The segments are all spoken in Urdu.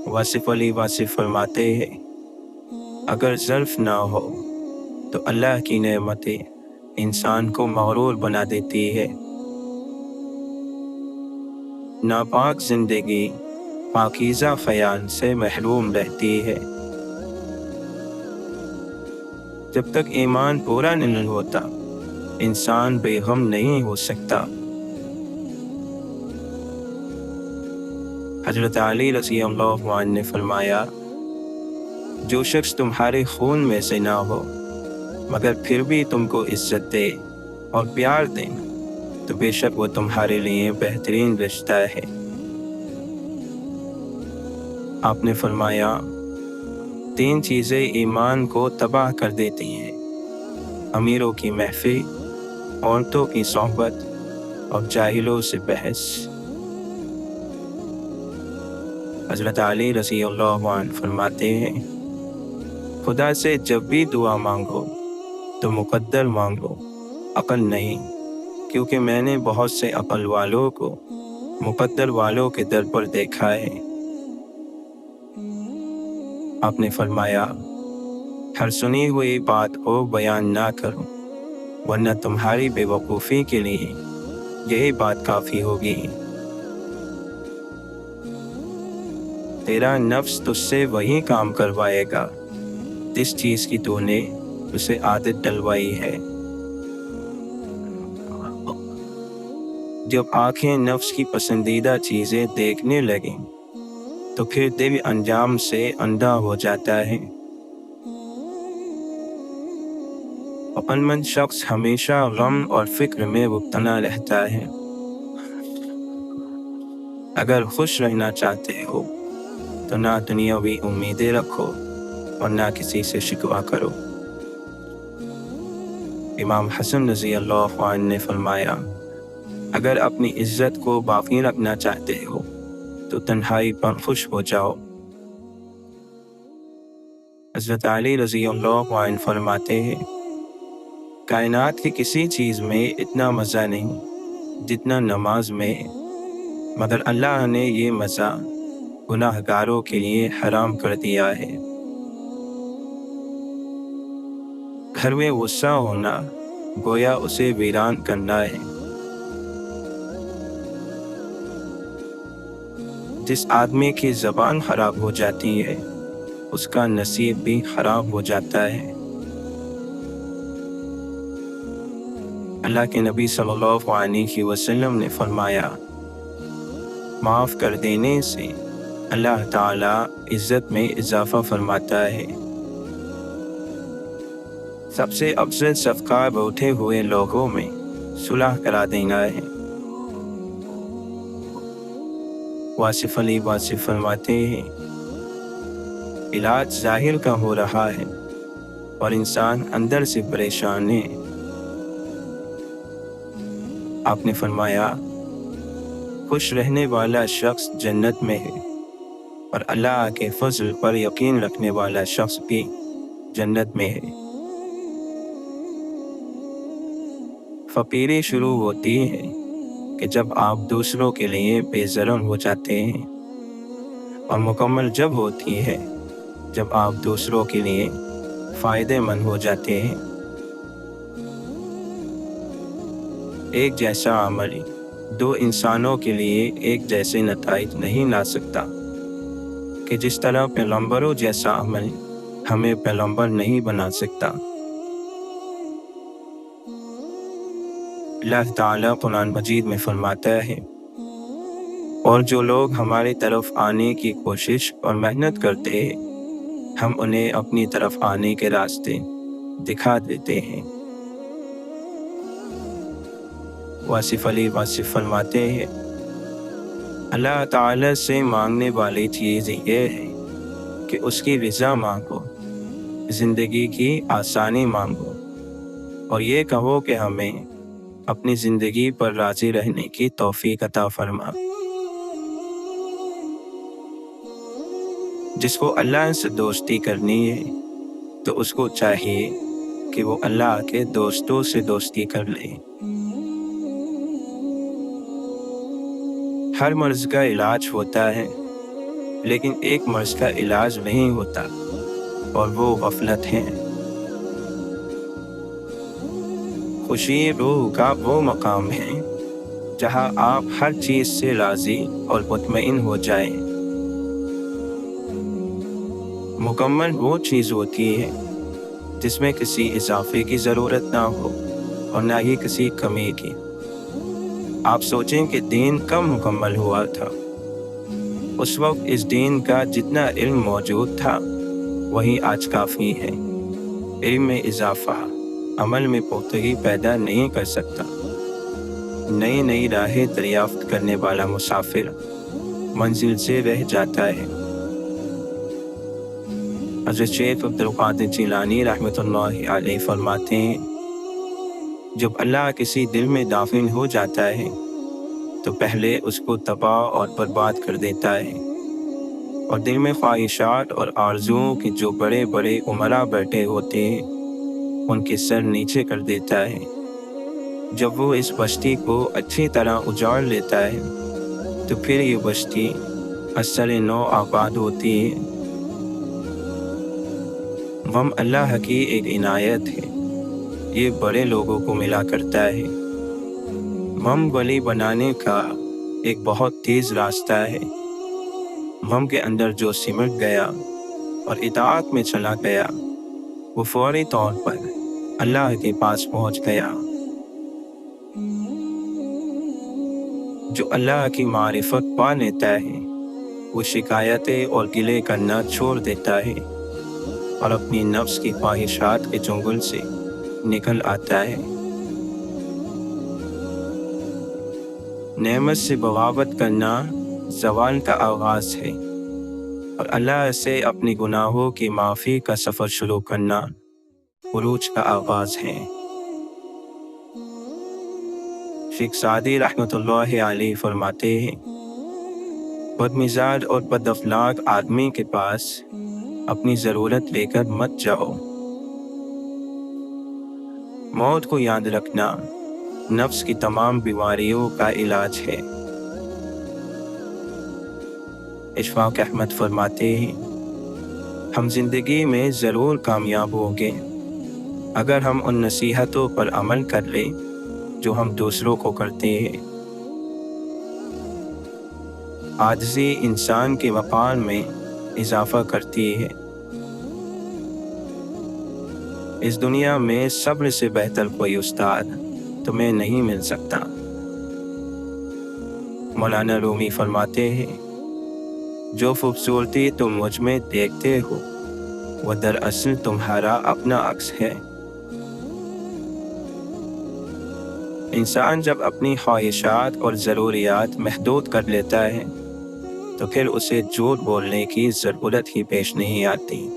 واصف علی واصف فرماتے ہیں، اگر ظرف نہ ہو تو اللہ کی نعمتیں انسان کو مغرور بنا دیتی ہے۔ ناپاک زندگی پاکیزہ خیال سے محروم رہتی ہے۔ جب تک ایمان پورا نہیں ہوتا انسان بے غم نہیں ہو سکتا۔ حضرت علی رضی اللہ عنہ نے فرمایا، جو شخص تمہارے خون میں سے نہ ہو مگر پھر بھی تم کو عزت دے اور پیار دے تو بے شک وہ تمہارے لیے بہترین رشتہ ہے۔ آپ نے فرمایا، 3 چیزیں ایمان کو تباہ کر دیتی ہیں: امیروں کی محفل، عورتوں کی صحبت اور جاہلوں سے بحث۔ حضرت علی رضی اللہ عنہ فرماتے ہیں، خدا سے جب بھی دعا مانگو تو مقدر مانگو، عقل نہیں، کیونکہ میں نے بہت سے عقل والوں کو مقدر والوں کے در پر دیکھا ہے۔ آپ نے فرمایا، ہر سنی ہوئی بات کو بیان نہ کرو ورنہ تمہاری بے وقوفی کے لیے یہی بات کافی ہوگی۔ تیرا نفس تجھ سے وہی کام کروائے گا جس چیز کی تو نے اسے عادت ڈلوائی ہے۔ جب آنکھیں نفس کی پسندیدہ چیزیں دیکھنے لگیں تو پھر دل انجام سے اندھا ہو جاتا ہے۔ عقل مند شخص ہمیشہ غم اور فکر میں مبتلا رہتا ہے۔ اگر خوش رہنا چاہتے ہو تو نہ دنیاوی امیدیں رکھو اور نہ کسی سے شکوہ کرو۔ امام حسن رضی اللہ عنہ نے فرمایا، اگر اپنی عزت کو باقی رکھنا چاہتے ہو تو تنہائی پر خوش ہو جاؤ۔ حضرت علی رضی اللہ عنہ فرماتے ہیں، کائنات کی کسی چیز میں اتنا مزہ نہیں جتنا نماز میں، مگر اللہ نے یہ مزہ گناہ گاروں کے لیے حرام کر دیا ہے۔ گھر میں غصہ ہونا گویا اسے ویران کرنا ہے۔ جس آدمی کی زبان خراب ہو جاتی ہے اس کا نصیب بھی خراب ہو جاتا ہے۔ اللہ کے نبی صلی اللہ علیہ وسلم نے فرمایا، معاف کر دینے سے اللہ تعالیٰ عزت میں اضافہ فرماتا ہے۔ سب سے افضل صدقہ روٹھے ہوئے لوگوں میں صلح کرا دینا ہے۔ واصف علی واصف فرماتے ہیں، علاج ظاہر کا ہو رہا ہے اور انسان اندر سے پریشان ہے۔ آپ نے فرمایا، خوش رہنے والا شخص جنت میں ہے اور اللہ کے فضل پر یقین رکھنے والا شخص بھی جنت میں ہے۔ فقیری شروع ہوتی ہے کہ جب آپ دوسروں کے لیے بے ضرر ہو جاتے ہیں، اور مکمل جب ہوتی ہے جب آپ دوسروں کے لیے فائدے مند ہو جاتے ہیں۔ ایک جیسا عمل 2 انسانوں کے لیے ایک جیسے نتائج نہیں لا سکتا کہ جس طرح پیغمبروں جیسا عمل ہمیں پیغمبر نہیں بنا سکتا۔ اللہ تعالیٰ قرآن مجید میں فرماتا ہے، اور جو لوگ ہماری طرف آنے کی کوشش اور محنت کرتے ہیں ہم انہیں اپنی طرف آنے کے راستے دکھا دیتے ہیں۔ واصف علی واصف فرماتے ہیں، اللہ تعالیٰ سے مانگنے والی چیز یہ ہے کہ اس کی رضا مانگو، زندگی کی آسانی مانگو اور یہ کہو کہ ہمیں اپنی زندگی پر راضی رہنے کی توفیق عطا فرما۔ جس کو اللہ سے دوستی کرنی ہے تو اس کو چاہیے کہ وہ اللہ کے دوستوں سے دوستی کر لے۔ ہر مرض کا علاج ہوتا ہے لیکن ایک مرض کا علاج نہیں ہوتا، اور وہ غفلت ہے۔ خوشی روح کا وہ مقام ہے جہاں آپ ہر چیز سے راضی اور مطمئن ہو جائیں۔ مکمل وہ چیز ہوتی ہے جس میں کسی اضافے کی ضرورت نہ ہو اور نہ ہی کسی کمی کی۔ آپ سوچیں کہ دین کب مکمل ہوا تھا؟ اس وقت اس دین کا جتنا علم موجود تھا وہی آج کافی ہے۔ علم میں اضافہ عمل میں پختگی پیدا نہیں کر سکتا۔ نئی نئی راہیں دریافت کرنے والا مسافر منزل سے رہ جاتا ہے۔ حضرت شیخ عبدالقادر جیلانی رحمۃ اللہ علیہ فرماتے ہیں، جب اللہ کسی دل میں داخل ہو جاتا ہے تو پہلے اس کو تباہ اور برباد کر دیتا ہے، اور دل میں خواہشات اور آرزوؤں کے جو بڑے بڑے امراء بیٹھے ہوتے ہیں ان کے سر نیچے کر دیتا ہے۔ جب وہ اس بستی کو اچھی طرح اجاڑ لیتا ہے تو پھر یہ بستی اثر نو آباد ہوتی ہے۔ غم اللہ کی ایک عنایت ہے، یہ بڑے لوگوں کو ملا کرتا ہے۔ غم ولی بنانے کا ایک بہت تیز راستہ ہے۔ غم کے اندر جو سمٹ گیا اور اطاعت میں چلا گیا وہ فوری طور پر اللہ کے پاس پہنچ گیا۔ جو اللہ کی معرفت پا لیتا ہے وہ شکایتیں اور گلے کرنا چھوڑ دیتا ہے اور اپنی نفس کی خواہشات کے چنگل سے نکل آتا ہے۔ نعمت سے بغاوت کرنا زوال کا آغاز ہے، اور اللہ سے اپنی گناہوں کی معافی کا سفر شروع کرنا عروج کا آغاز ہے۔ شیخ سعدی رحمۃ اللہ علیہ فرماتے ہیں، بدمزاج اور بد اخلاق آدمی کے پاس اپنی ضرورت لے کر مت جاؤ۔ موت کو یاد رکھنا نفس کی تمام بیماریوں کا علاج ہے۔ اشفاق احمد فرماتے ہیں، ہم زندگی میں ضرور کامیاب ہوں گے اگر ہم ان نصیحتوں پر عمل کر لیں جو ہم دوسروں کو کرتے ہیں۔ عاجزی انسان کے وقار میں اضافہ کرتی ہے۔ اس دنیا میں صبر سے بہتر کوئی استاد تمہیں نہیں مل سکتا۔ مولانا رومی فرماتے ہیں، جو خوبصورتی تم مجھ میں دیکھتے ہو وہ دراصل تمہارا اپنا عکس ہے۔ انسان جب اپنی خواہشات اور ضروریات محدود کر لیتا ہے تو پھر اسے جھوٹ بولنے کی ضرورت ہی پیش نہیں آتی۔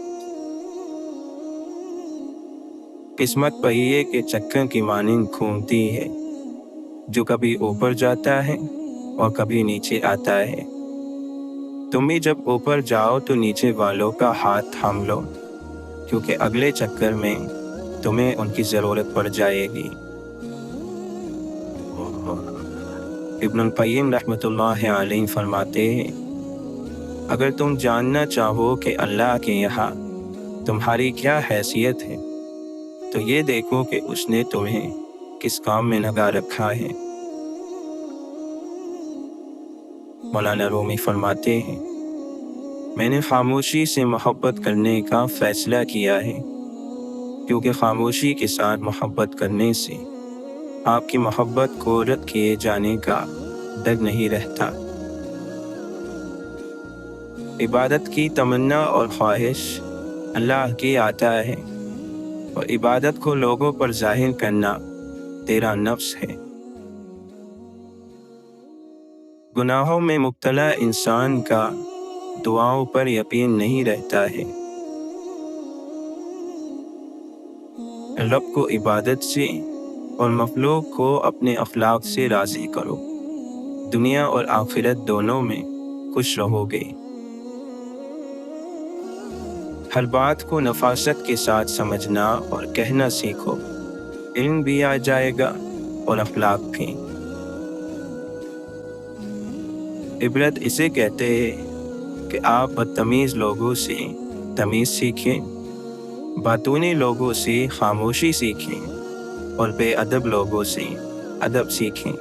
قسمت پہیے کے چکر کی مانند گھومتی ہے، جو کبھی اوپر جاتا ہے اور کبھی نیچے آتا ہے۔ تم بھی جب اوپر جاؤ تو نیچے والوں کا ہاتھ تھام لو، کیونکہ اگلے چکر میں تمہیں ان کی ضرورت پڑ جائے گی۔ ابن القیم رحمۃ اللہ علیہ فرماتے ہیں، اگر تم جاننا چاہو کہ اللہ کے یہاں تمہاری کیا حیثیت ہے تو یہ دیکھو کہ اس نے تمہیں کس کام میں لگا رکھا ہے۔ مولانا رومی فرماتے ہیں، میں نے خاموشی سے محبت کرنے کا فیصلہ کیا ہے، کیونکہ خاموشی کے ساتھ محبت کرنے سے آپ کی محبت کو رد کیے جانے کا ڈر نہیں رہتا۔ عبادت کی تمنا اور خواہش اللہ کی عطا ہے، اور عبادت کو لوگوں پر ظاہر کرنا تیرا نفس ہے۔ گناہوں میں مبتلا انسان کا دعاؤں پر یقین نہیں رہتا ہے۔ رب کو عبادت سے اور مخلوق کو اپنے اخلاق سے راضی کرو، دنیا اور آخرت دونوں میں خوش رہو گے۔ ہر بات کو نفاست کے ساتھ سمجھنا اور کہنا سیکھو، علم بھی آ جائے گا اور اخلاق بھی۔ عبرت اسے کہتے ہیں کہ آپ بدتمیز لوگوں سے تمیز سیکھیں، باتونی لوگوں سے خاموشی سیکھیں اور بے ادب لوگوں سے ادب سیکھیں۔